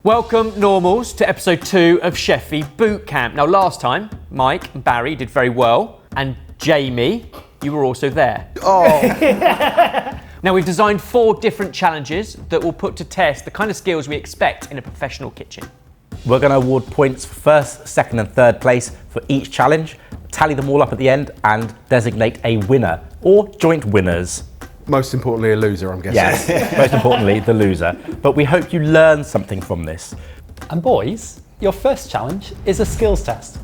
Welcome, normals, to episode 2 of Chefy Boot Camp. Now, last time, Mike and Barry did very well, and Jamie, you were also there. Oh. Now, we've designed 4 different challenges that will put to test the kind of skills we expect in a professional kitchen. We're going to award points for first, second and third place for each challenge, tally them all up at the end and designate a winner or joint winners. Most importantly, a loser, I'm guessing. Yes, most importantly, the loser. But we hope you learn something from this. And boys, your first challenge is a skills test.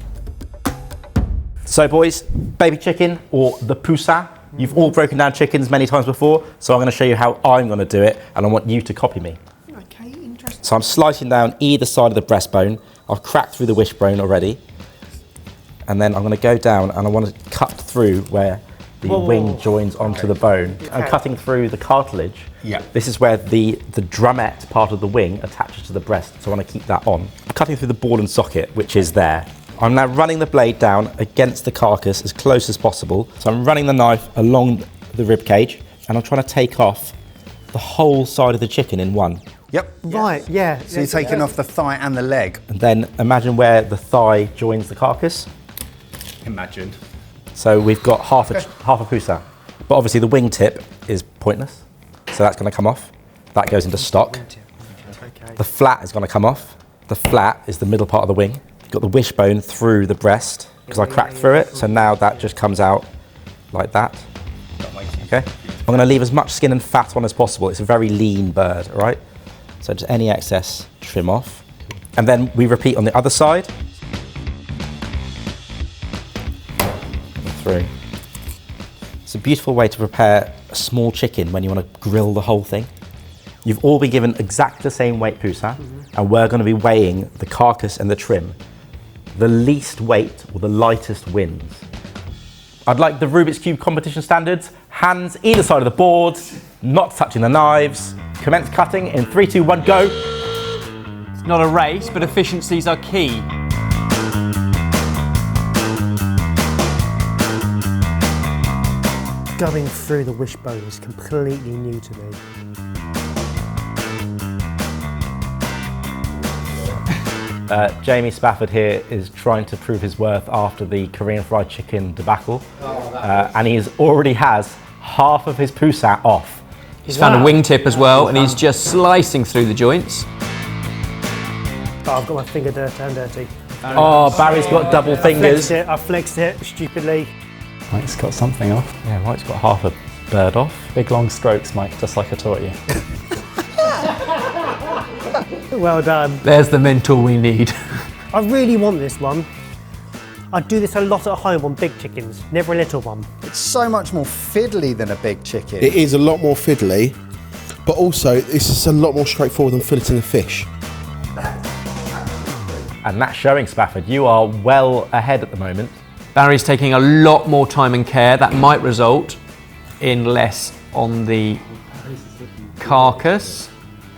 So boys, baby chicken or the poussin. You've all broken down chickens many times before, so I'm going to show you how I'm going to do it, and I want you to copy me. Okay, interesting. So I'm slicing down either side of the breastbone. I've cracked through the wishbone already. And then I'm going to go down and I want to cut through where the wing joins onto the bone. Okay. I'm cutting through the cartilage. Yeah. This is where the drumette part of the wing attaches to the breast, so I want to keep that on. I'm cutting through the ball and socket, which is there. I'm now running the blade down against the carcass as close as possible. So I'm running the knife along the rib cage, and I'm trying to take off the whole side of the chicken in one. Yep. Right, yeah. So you're taking off the thigh and the leg. And then imagine where the thigh joins the carcass. Imagine. So we've got half a poussin. But obviously the wing tip is pointless. So that's going to come off. That goes into stock. The flat is going to come off. The flat is the middle part of the wing. You've got the wishbone through the breast because I cracked through it. So now that just comes out like that. Okay. I'm going to leave as much skin and fat on as possible. It's a very lean bird, all right? So just any excess, trim off. And then we repeat on the other side. Through. It's a beautiful way to prepare a small chicken when you want to grill the whole thing. You've all been given exactly the same weight poussin, and we're going to be weighing the carcass and the trim. The least weight or the lightest wins. I'd like the Rubik's Cube competition standards, hands either side of the board, not touching the knives. Commence cutting in 3, 2, 1, go. It's not a race, but efficiencies are key. Going through the wishbone is completely new to me. Jamie Spafford here is trying to prove his worth after the Korean fried chicken debacle. And he already has half of his poussin off. He's found a wingtip as well, and he's just slicing through the joints. Oh, I've got my finger dirty. Oh, Barry's got double fingers. I flexed it stupidly. Mike's got something off. Yeah, Mike's got half a bird off. Big long strokes, Mike, just like I taught you. Well done. There's the mentor we need. I really want this one. I do this a lot at home on big chickens, never a little one. It's so much more fiddly than a big chicken. It is a lot more fiddly, but also it's just a lot more straightforward than filleting a fish. And that's showing, Spafford. You are well ahead at the moment. Barry's taking a lot more time and care. That might result in less on the carcass.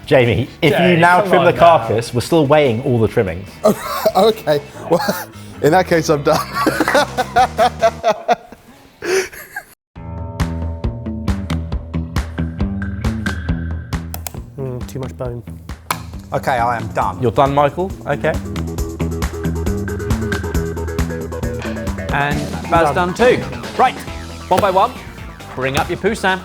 Jamie, if you now trim the carcass, we're still weighing all the trimmings. Okay, well, in that case, I'm done. Too much bone. Okay, I am done. You're done, Michael? Okay. And Baz done too. Right, one by one, bring up your poussin.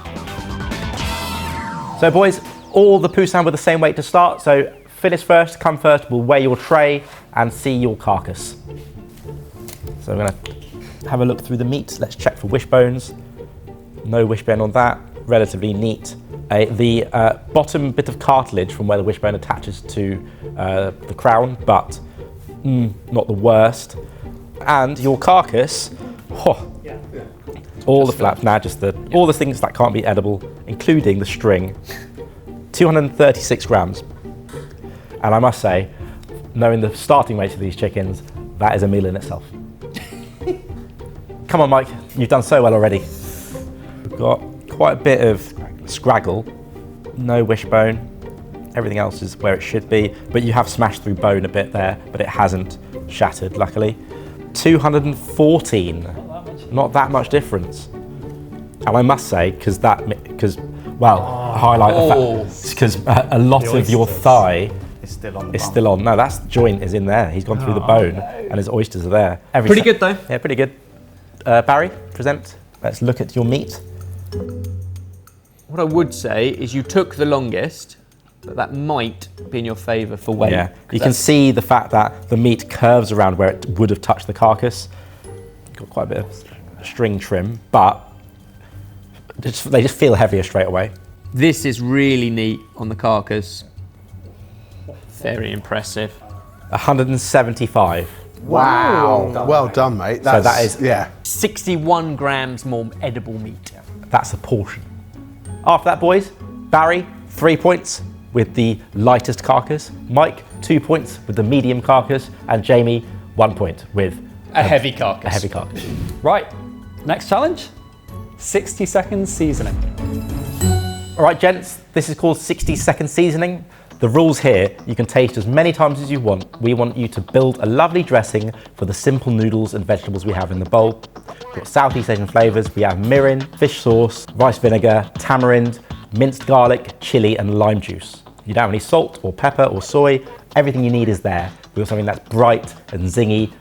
So boys, all the poussin with the same weight to start. So finish first, come first. We'll weigh your tray and see your carcass. So we're gonna have a look through the meat. Let's check for wishbones. No wishbone on that, relatively neat. The bottom bit of cartilage from where the wishbone attaches to the crown, but not the worst. And your carcass, all the flaps, now just all the things that can't be edible, including the string, 236 grams. And I must say, knowing the starting weight of these chickens, that is a meal in itself. Come on, Mike, you've done so well already. We've got quite a bit of scraggle, no wishbone, everything else is where it should be, but you have smashed through bone a bit there, but it hasn't shattered, luckily. 214, not that much difference. And I must say, highlight the fact, because a lot of your thigh It's still on the It's bum. still on. No, that's the joint is in there. He's gone through the bone and his oysters are there. Pretty good though. Yeah, pretty good. Barry, present. Let's look at your meat. What I would say is you took the longest, but that might be in your favour for weight. Yeah, you can see the fact that the meat curves around where it would have touched the carcass. Got quite a bit of string trim, but they just feel heavier straight away. This is really neat on the carcass. Very impressive. 175. Wow. Well done, mate. So that is- yeah. 61 grams more edible meat. That's a portion. After that, boys, Barry, 3 points with the lightest carcass. Mike, 2 points with the medium carcass. And Jamie, 1 point with A heavy carcass. a heavy carcass. Right, next challenge, 60 seconds seasoning. All right, gents, this is called 60-second seasoning. The rules here, you can taste as many times as you want. We want you to build a lovely dressing for the simple noodles and vegetables we have in the bowl. We've got Southeast Asian flavours. We have mirin, fish sauce, rice vinegar, tamarind, minced garlic, chili and lime juice. You don't have any salt or pepper or soy. Everything you need is there. We want something that's bright and zingy.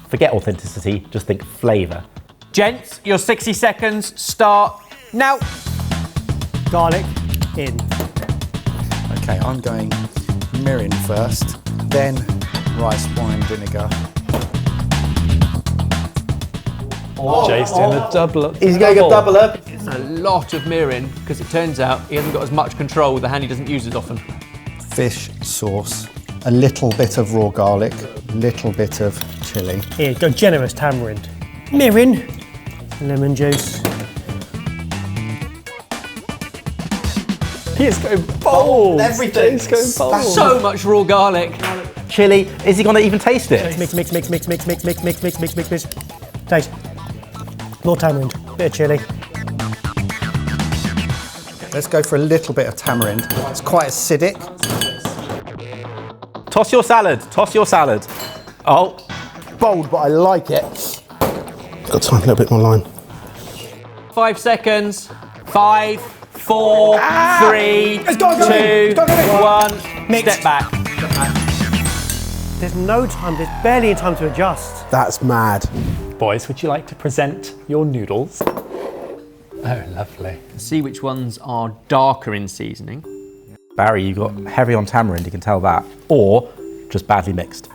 Forget authenticity, just think flavour. Gents, your 60 seconds start now. Garlic in. Okay, I'm going mirin first, then rice wine vinegar. Jay's doing a double up. He's going to double up. It's a lot of mirin because it turns out he hasn't got as much control with the hand he doesn't use as often. Fish sauce, a little bit of raw garlic, little bit of chili. Here, go generous tamarind. Mirin. Lemon juice. He is going bold. Everything. He's going bold. So much raw garlic. Chili, is he going to even taste it? Mix. Taste. More tamarind. Bit of chili. Let's go for a little bit of tamarind. It's quite acidic. Toss your salad, toss your salad. Oh, Bold, but I like it. Got time, a little bit more lime. 5 seconds. 5, 4, 3, 2, 1. Mix. Step back. There's no time, there's barely any time to adjust. That's mad. Boys, would you like to present your noodles? Oh, lovely. See which ones are darker in seasoning. Barry, you got heavy on tamarind, you can tell that. Or just badly mixed.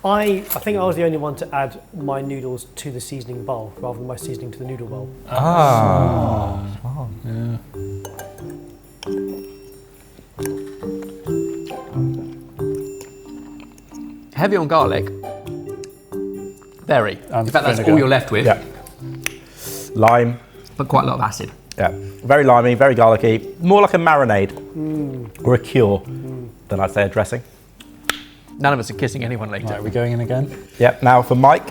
I think I was the only one to add my noodles to the seasoning bowl rather than my seasoning to the noodle bowl. Heavy on garlic. Very. And in fact, that's vinegar. all you're left with. Yeah. Lime, But quite a lot of acid. yeah. Very limey, very garlicky. More like a marinade or a cure than I'd say a dressing. None of us are kissing anyone later. Right, are we going in again? Yeah, now for Mike.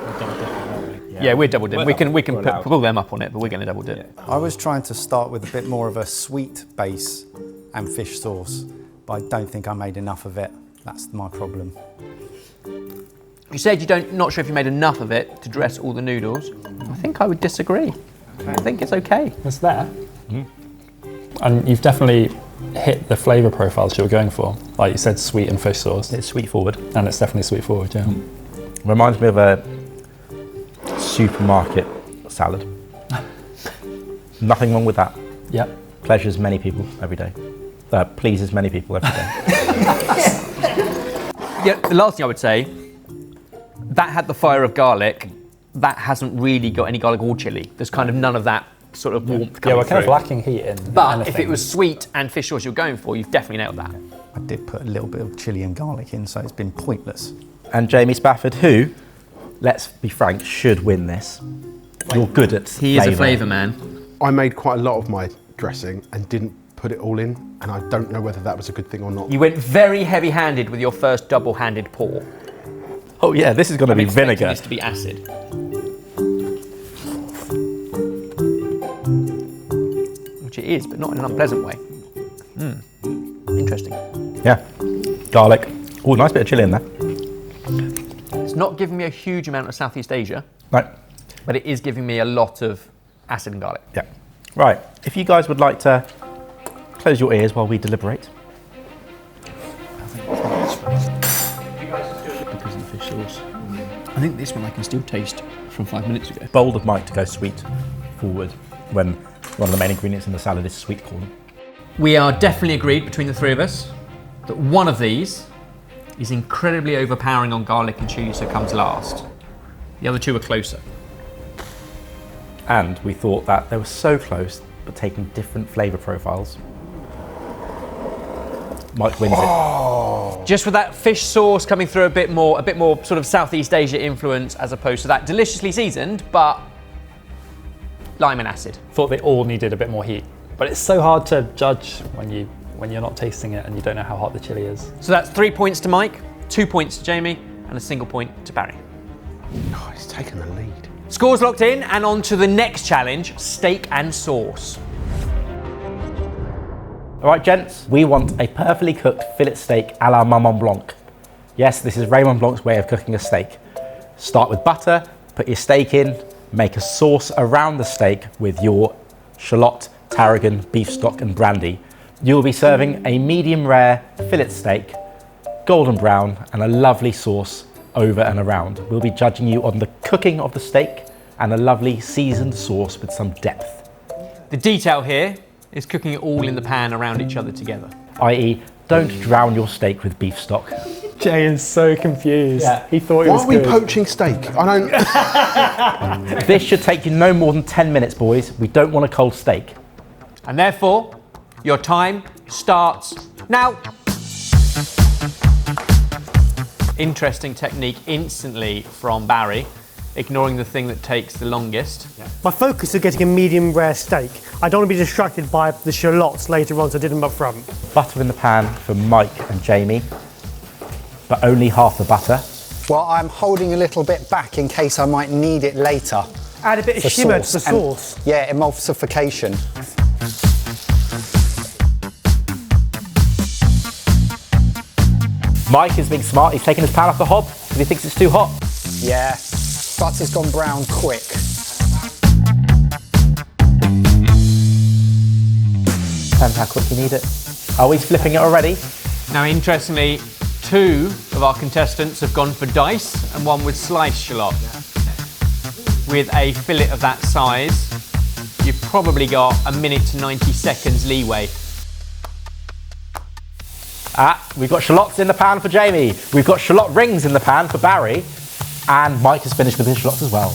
Yeah, we're double dipping. We can We're allowed. pull them up on it, but we're going to double dip. I was trying to start with a bit more of a sweet base and fish sauce, but I don't think I made enough of it. That's my problem. You said not sure if you made enough of it to dress all the noodles. I think I would disagree. I think it's okay. It's there. And you've definitely hit the flavour profiles you were going for. Like you said, sweet and fish sauce. It's sweet forward. And it's definitely sweet forward, yeah. Reminds me of a supermarket salad. Nothing wrong with that. Yep. Pleasures many people every day. Pleases many people every day. Yeah, the last thing I would say, that had the fire of garlic. That hasn't really got any garlic or chili. There's kind of none of that sort of warmth Yeah, coming we're kind of through. lacking heat in But anything. if it was sweet and fish sauce you're going for, you've definitely nailed that. I did put a little bit of chili and garlic in, so it's been pointless. And Jamie Spafford, who, let's be frank, should win this. You're good at He is a flavour man. I made quite a lot of my dressing and didn't put it all in, and I don't know whether that was a good thing or not. You went very heavy-handed with your first double-handed pour. Oh yeah, this is going to be Expecting vinegar. this to be acid. Which it is, but not in an unpleasant way. Interesting. Yeah, garlic. Oh, nice bit of chili in there. It's not giving me a huge amount of Southeast Asia, Right, but it is giving me a lot of acid and garlic. yeah. Right, if you guys would like to close your ears while we deliberate. sauce. I think this one I can still taste from 5 minutes ago. Bold of Mike to go sweet forward when one of the main ingredients in the salad is sweet corn. We are definitely agreed between the three of us that one of these is incredibly overpowering on garlic and chili, so comes last. The other two are closer. And we thought that they were so close, but taking different flavour profiles. Mike wins it. Just with that fish sauce coming through a bit more sort of Southeast Asia influence as opposed to that deliciously seasoned, but lime and acid. Thought they all needed a bit more heat, but it's so hard to judge when you're not tasting it and you don't know how hot the chili is. So that's 3 points to Mike, 2 points to Jamie, and a single point to Barry. Oh, he's taken the lead. Scores locked in, and on to the next challenge, steak and sauce. All right, gents, we want a perfectly cooked fillet steak a la Maman Blanc. Yes, this is Raymond Blanc's way of cooking a steak. Start with butter, put your steak in, make a sauce around the steak with your shallot, tarragon, beef stock and brandy. You'll be serving a medium rare fillet steak, golden brown, and a lovely sauce over and around. We'll be judging you on the cooking of the steak and a lovely seasoned sauce with some depth. The detail here is cooking it all in the pan around each other together. I.e., don't drown your steak with beef stock. Jay is so confused. Yeah. He thought it Why was are we good. poaching steak? I don't. This should take you no more than 10 minutes, boys. We don't want a cold steak. And therefore, your time starts now. Interesting technique instantly from Barry, ignoring the thing that takes the longest. My focus is getting a medium rare steak. I don't want to be distracted by the shallots later on, so I did them up front. Butter in the pan for Mike and Jamie, but only half the butter. Well, I'm holding a little bit back in case I might need it later. Add a bit of for shimmer to the sauce. sauce. And, yeah, emulsification. Mike is being smart. He's taking his pan off the hob because he thinks it's too hot. Yeah, butter's gone brown quick. Depends how quick you need it. Are we flipping it already? Now, interestingly, 2 of our contestants have gone for dice and one with sliced shallot. With a fillet of that size, you've probably got a minute to 90 seconds leeway. We've got shallots in the pan for Jamie. We've got shallot rings in the pan for Barry. And Mike has finished with his shallots as well.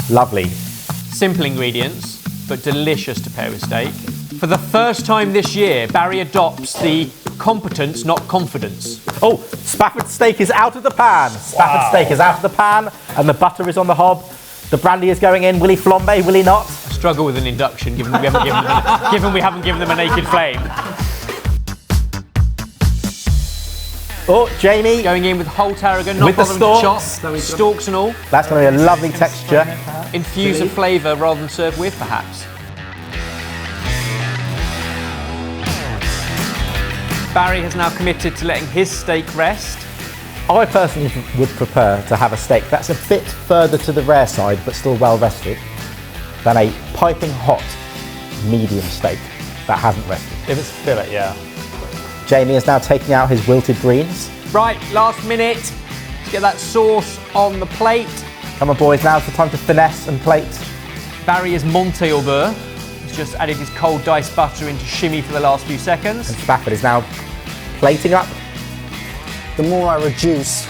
Lovely. Simple ingredients, but delicious to pair with steak. For the first time this year, Barry adopts the competence, not confidence. Oh, Spafford steak is out of the pan. Spafford steak is out of the pan and the butter is on the hob. The brandy is going in. Will he flambe? Will he not? I struggle with an induction, given we haven't given them a naked flame. Oh, Jamie. Going in with whole tarragon, not With the bothering to chop, stalks. stalks and all. That's going to be a lovely texture. Infuse a flavour rather than serve with, perhaps. Barry has now committed to letting his steak rest. I personally would prefer to have a steak that's a bit further to the rare side but still well rested than a piping hot medium steak that hasn't rested. If it's fillet, yeah. Jamie is now taking out his wilted greens. Right, last minute. Let's get that sauce on the plate. Come on, boys, now's the time to finesse and plate. Barry is Monte au beurre. He's just added his cold diced butter into shimmy for the last few seconds. And Spafford is now plating up. The more I reduce,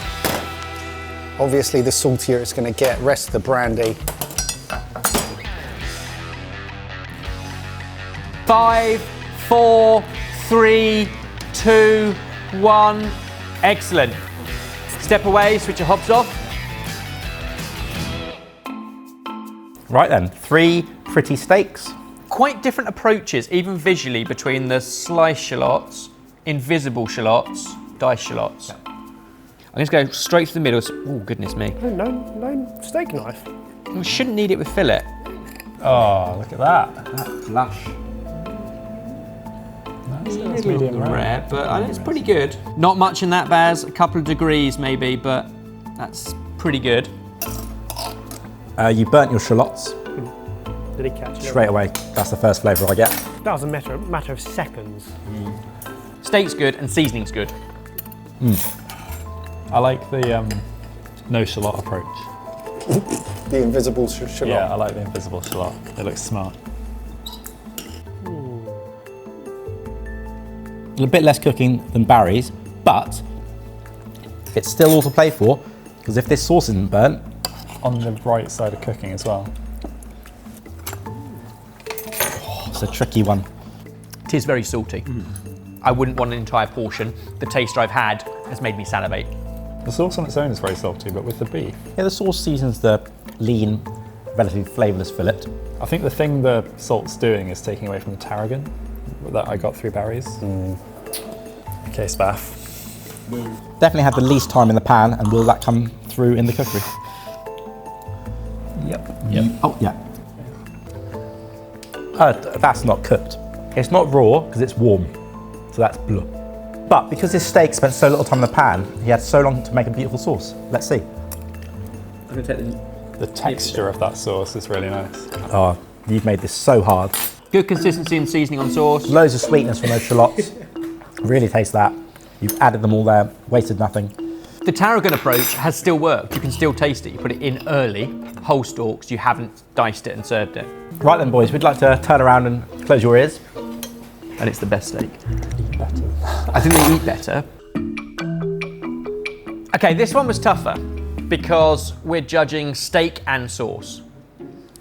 obviously the saltier it's going to get. Rest of the brandy. 5, 4, 3, 2, 1. Excellent. Step away, switch your hobs off. Right then, 3 pretty steaks. Quite different approaches, even visually, between the sliced shallots, invisible shallots, diced shallots. I'm just going to go straight through the middle. Oh, goodness me. No steak knife. We shouldn't need it with fillet. Oh, look at that. That's lush. That's medium rare. But it's pretty good. Not much in that, Baz. A couple of degrees maybe, but that's pretty good. You burnt your shallots Did he catch it? straight away. That's the first flavour I get. That was a matter of seconds. Steak's good and seasoning's good. I like the no shallot approach. The invisible shallot. Yeah, I like the invisible shallot. It looks smart. A bit less cooking than Barry's, but it's still all to play for, because if this sauce isn't burnt, On the right side of cooking as well. it's a tricky one. It is very salty. I wouldn't want an entire portion. The taste I've had has made me salivate. The sauce on its own is very salty, but with the beef, Yeah, the sauce seasons the lean, relatively flavourless fillet. I think the thing the salt's doing is taking away from the tarragon that I got through Barry's. Okay, Spaff. Definitely had the least time in the pan, and will that come through in the cookery? Yep. Oh, yeah. That's not cooked. It's not raw because it's warm, so that's blue. But because this steak spent so little time in the pan, he had so long to make a beautiful sauce. Let's see. I'm gonna take The texture of that sauce is really nice. Oh, you've made this so hard. Good consistency and seasoning on sauce. Loads of sweetness from those shallots. Really taste that. You've added them all there, wasted nothing. The tarragon approach has still worked. You can still taste it. You put it in early, whole stalks. You haven't diced it and served it. Right then, boys, we'd like to turn around and close your ears. And it's the best steak. I think they eat better. Okay, this one was tougher because we're judging steak and sauce.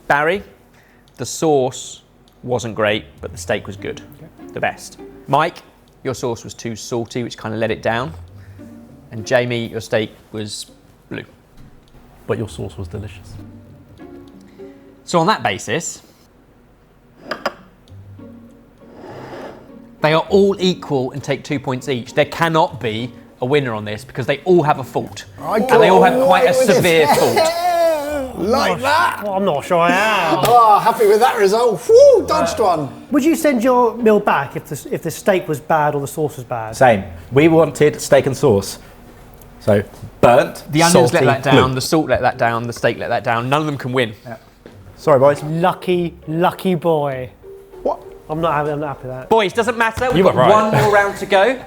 Barry, the sauce wasn't great, but the steak was good. The best. Mike, your sauce was too salty, which kind of let it down. And Jamie, your steak was blue. But your sauce was delicious. So on that basis, they are all equal and take 2 points each. There cannot be a winner on this because they all have a fault. And they all have quite a severe fault. Like that. Well, I'm not sure I am. Oh, happy with that result. Woo, dodged one. Would you send your meal back if the steak was bad or the sauce was bad? Same. We wanted steak and sauce. So, burnt, The onions salty, let that down, blue. the salt let that down, the steak let that down. None of them can win. Sorry, boys. Lucky boy. What? I'm not happy with that. Boys, doesn't matter. We've You got were right. one more round to go.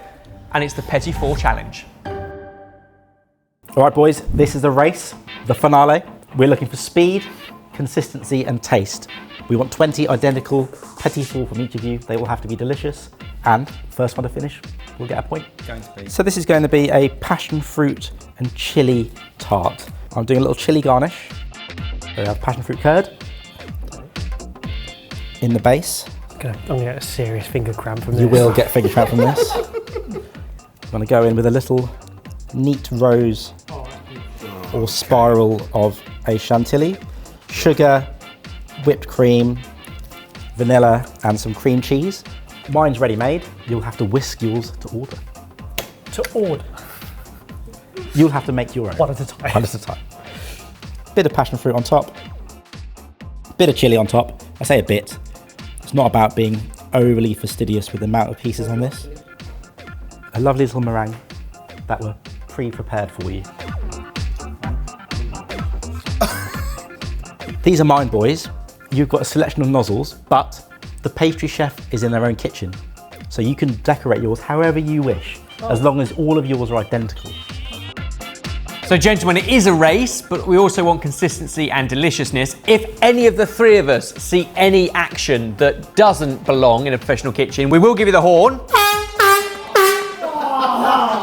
And it's the Petit Four challenge. All right, boys, this is the race, the finale. We're looking for speed, consistency, and taste. We want 20 identical Petit Four from each of you. They all have to be delicious. And first one to finish will get a point. So this is going to be a passion fruit and chili tart. I'm doing a little chili garnish. So we have passion fruit curd in the base. I'm gonna get a serious finger cramp from this. You will get finger cramp from this. I'm going to go in with a little neat rose or spiral of a chantilly, sugar, whipped cream, vanilla, and some cream cheese. Mine's ready made. You'll have to whisk yours to order. To order. You'll have to make your own. One at a time. One at a time. Bit of passion fruit on top. Bit of chili on top. I say a bit. It's not about being overly fastidious with the amount of pieces on this. A lovely little meringue that were pre-prepared for you. These are mine, boys. You've got a selection of nozzles, but the pastry chef is in their own kitchen. So you can decorate yours however you wish, as long as all of yours are identical. So gentlemen, it is a race, but we also want consistency and deliciousness. If any of the three of us see any action that doesn't belong in a professional kitchen, we will give you the horn.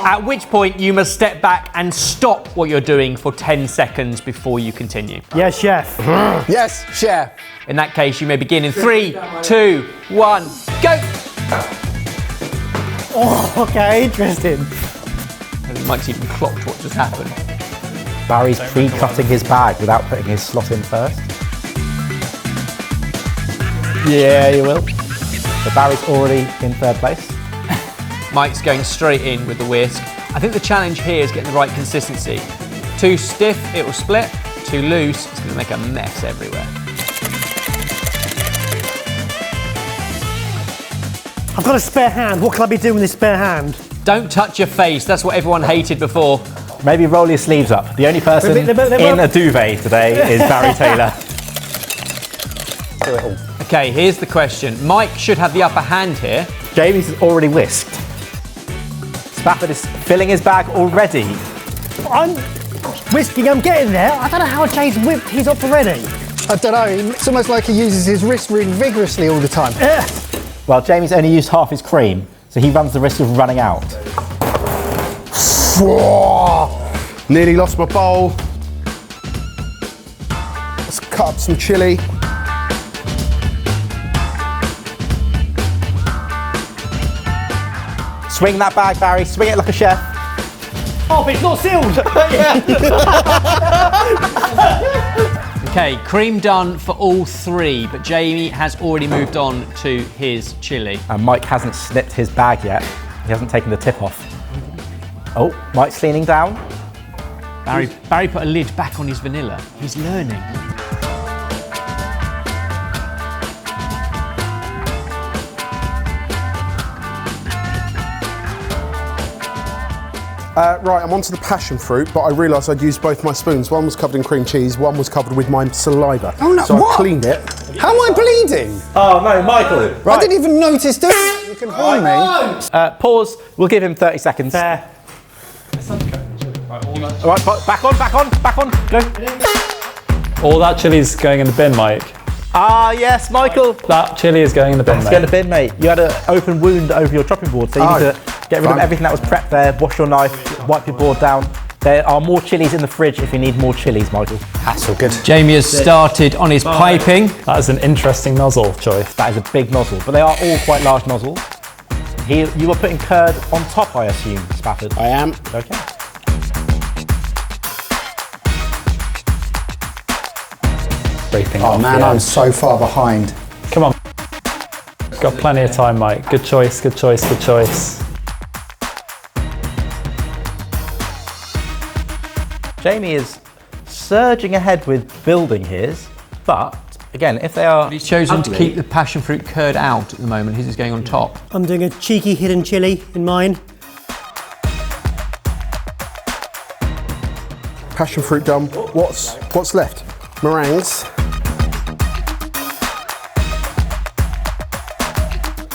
At which point you must step back and stop what you're doing for 10 seconds before you continue. Yes, chef. Yes, chef. In that case, you may begin in 3, 2, 1, go! Oh, okay, interesting. Mike's even clocked what just happened. Barry's pre-cutting his bag without putting his slot in first. Yeah, you will. So Barry's already in third place. Mike's going straight in with the whisk. I think the challenge here is getting the right consistency. Too stiff, it will split. Too loose, it's going to make a mess everywhere. I've got a spare hand. What can I be doing with this spare hand? Don't touch your face, that's what everyone hated before. Maybe roll your sleeves up. The only person in a duvet today is Barry Taylor. Okay, here's the question. Mike should have the upper hand here. Jamie's is already whisked. Spafford is filling his bag already. Whiskey, I'm getting there. I don't know how Jay's whipped his up already. I don't know, it's almost like he uses his wrist really vigorously all the time. Well, Jamie's only used half his cream, so he runs the risk of running out. Nearly lost my bowl. Let's cut up some chilli. Swing that bag, Barry. Swing it like a chef. Oh, but it's not sealed. Okay, cream done for all three, but Jamie has already moved on to his chili. And Mike hasn't snipped his bag yet. He hasn't taken the tip off. Oh, Mike's leaning down. Barry put a lid back on his vanilla. He's learning. Right, I'm onto the passion fruit, but I realised I'd used both my spoons. One was covered in cream cheese, one was covered with my saliva. Oh no, so what? I cleaned it. How am I bleeding? Oh no, Michael. I didn't even notice doing it. You can warn me. Pause. We'll give him 30 seconds. Fair. All right, back on. Go. All that chili's going in the bin, Mike. Ah, yes, Michael. That chili is going in the bin, Let's mate. get a bin, mate. You had an open wound over your chopping board, so you need to get rid of everything that was prepped there, wash your knife, wipe your board down. There are more chilies in the fridge if you need more chilies, Michael. That's all good. Jamie has started on his piping. That is an interesting nozzle choice. That is a big nozzle, but they are all quite large nozzles. You were putting curd on top, I assume, Spafford. I am. Okay. Scraping Oh off, man, yeah. I'm so far behind. Come on. Got plenty of time, Mike. Good choice, good choice, good choice. Jamie is surging ahead with building his, but again, if they are He's chosen to ugly- keep the passion fruit curd out at the moment. His is going on top. I'm doing a cheeky hidden chili in mine. Passion fruit done. What's left? Meringues.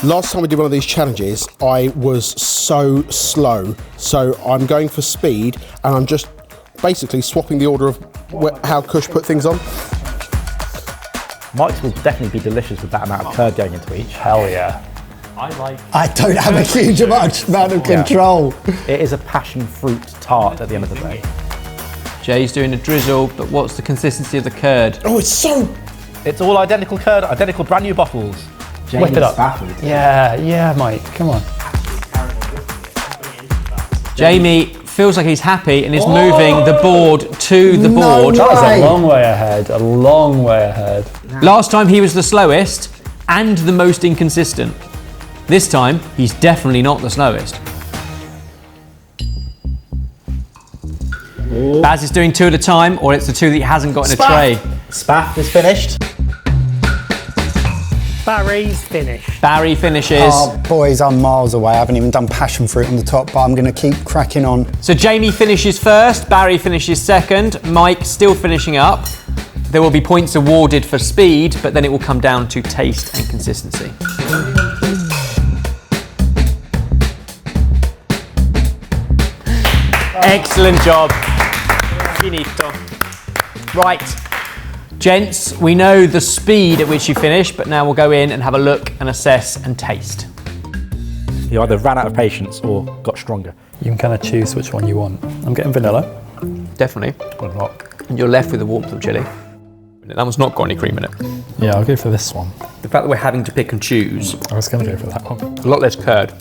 Last time we did one of these challenges, I was so slow. So I'm going for speed, and I'm just basically swapping the order of how Kush put things on. Mike's will definitely be delicious with that amount of curd going into each. Hell yeah. I don't have a huge amount of control. It is a passion fruit tart at the end of the day. Jay's doing a drizzle, but what's the consistency of the curd? Oh, it's so... It's all identical curd, identical brand new bottles. Whip it up. Yeah, Mike, come on. Jamie feels like he's happy and is moving the board to the board. That was Right. a long way ahead, a long way ahead. Last time he was the slowest and the most inconsistent. This time, he's definitely not the slowest. Baz is doing two at a time, or it's the two that he hasn't got in a tray. Spaff is finished. Barry's finished. Barry finishes. Oh, boys, I'm miles away. I haven't even done passion fruit on the top, but I'm going to keep cracking on. So Jamie finishes first, Barry finishes second, Mike still finishing up. There will be points awarded for speed, but then it will come down to taste and consistency. Excellent job. Finito. Right. Gents, we know the speed at which you finish, but now we'll go in and have a look and assess and taste. You either ran out of patience or got stronger. You can kind of choose which one you want. I'm getting vanilla. Definitely. Or not. And you're left with the warmth of chili. That one's not got any cream in it. Yeah, I'll go for this one. The fact that we're having to pick and choose, I was going to go for that one. a lot less curd.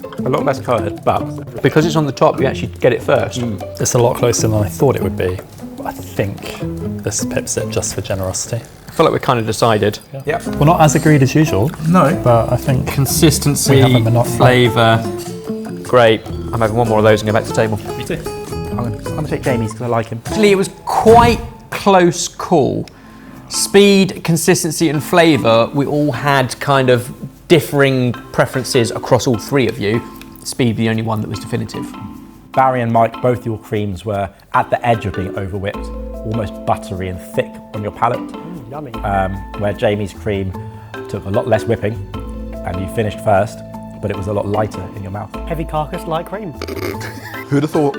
A lot less curd, but Because it's on the top, you actually get it first. It's a lot closer than I thought it would be. But I think this pips it just for generosity. I feel like we're kind of decided. yep. We're not as agreed as usual. No. But I think Consistency, We have a monopoly. flavour, great. I'm having one more of those and go back to the table. Me too. I'm gonna take Jamie's because I like him. Actually, it was quite close call. Speed, consistency and flavour, we all had kind of differing preferences across all three of you. Speed the only one that was definitive. Barry and Mike, both your creams were at the edge of being over whipped, almost buttery and thick on your palate. Yummy. Where Jamie's cream took a lot less whipping and you finished first, but it was a lot lighter in your mouth. Heavy carcass, light cream. Who'd have thought?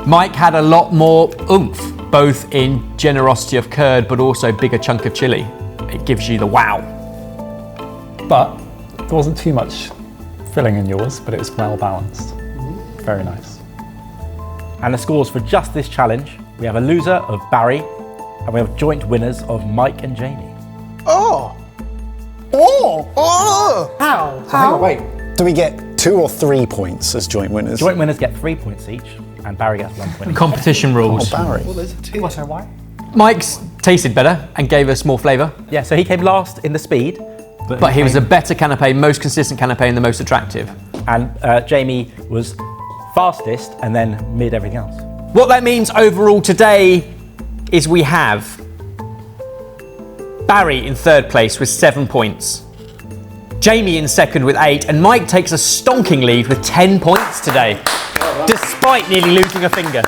Mike had a lot more oomph, both in generosity of curd, but also bigger chunk of chili. It gives you the wow. But there wasn't too much filling in yours, but it was well balanced. Very nice. And the scores for just this challenge, we have a loser of Barry, and we have joint winners of Mike and Jamie. Oh! Oh! Oh! How? Hang on, wait. Do we get 2 or 3 points as joint winners? Joint winners get 3 points each, and Barry gets 1 point each. Competition rules. Oh, Barry. What's her why? Mike's tasted better and gave us more flavour, Yeah, so he came last in the speed, but he was a better canapé, most consistent canapé and the most attractive. and Jamie was fastest and then mid everything else. What that means overall today is we have Barry in third place with 7 points, Jamie in second with 8, and Mike takes a stonking lead with 10 points today, despite nearly losing a finger.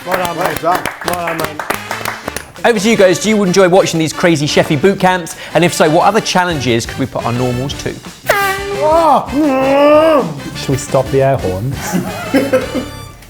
Well done, mate. Well done, mate. Over to you guys, do you enjoy watching these crazy chefy boot camps? And if so, what other challenges could we put on normals too? Should we stop the air horns?